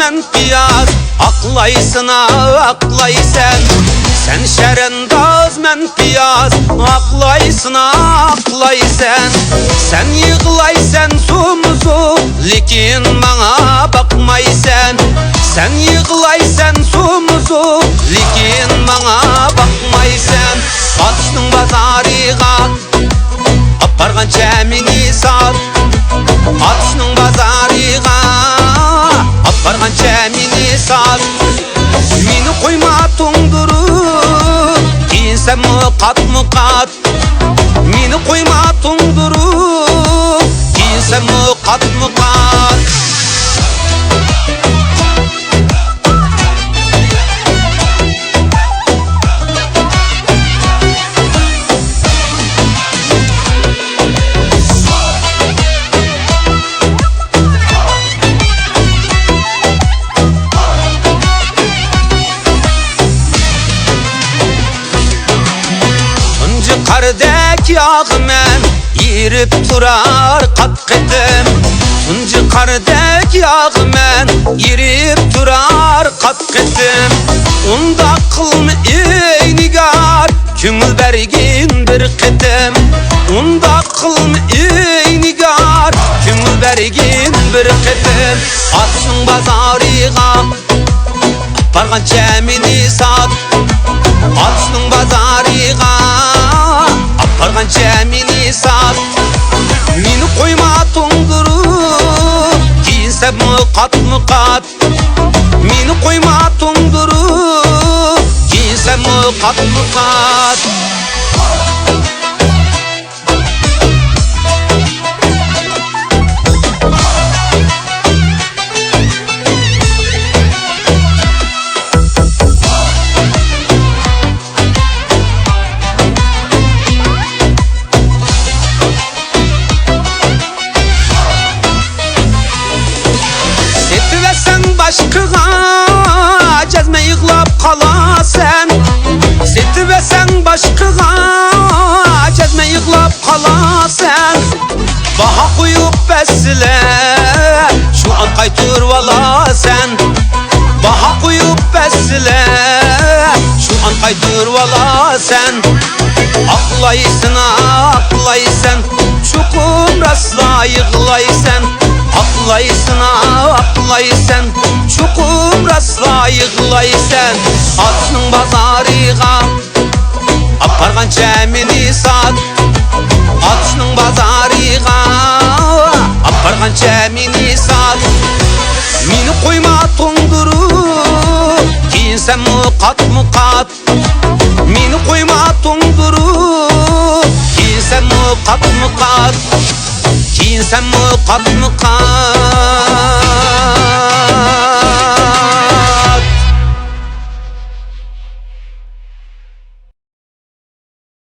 men piyaz, aklaysan aklaysan. Sen şerendaz men piyaz, aklaysan aklaysan. Sen yığlaysan sumuzu, lekin bana bakmaysan. Sen yığlaysan sumuzu, lekin bana bakmaysan. Atışның bazarıga apargan çemini sat. Atışның bazarıga apargan çemini sat. Meni koyma toңдырып, кийинсем мыкат. Meni koyma toңдырып, кийинсем мыкат. Qardek yağmen yirip turar qat qetim. Tunji qardek yağmen yirip turar qat qetim. Unda qılma ey nigar, köngül bergin bir qetim. Unda qılma ey nigar, köngül bergin bir qetim. Atışның bazarıga apargan çemini sat. Atışның bazarıga apargan çemini sat. Meni koyma toңдырып, кийинсем мыкат. Meni koyma toңдырып, кийинсем мыкат. Başkıga cezme yığlap kalasen. Setibesen başkıga cezme yığlap kalasen. Baha koyup besile şu an kaytır vala sen. Baha koyup besile şu an kaytır vala sen. Aklaysan aklaysan, çukur rasla yığlaysan. Aklaysan aklaysan, çukur rasla yığlaysan. Atışның bazarıga apargan çemini sat. Atışның bazarıga apargan çemini sat. Meni koyma toңдырып, кийинсем мыкат. Meni koyma toңдырып, kiyinсем мыкат. Kiyinсем мыкат.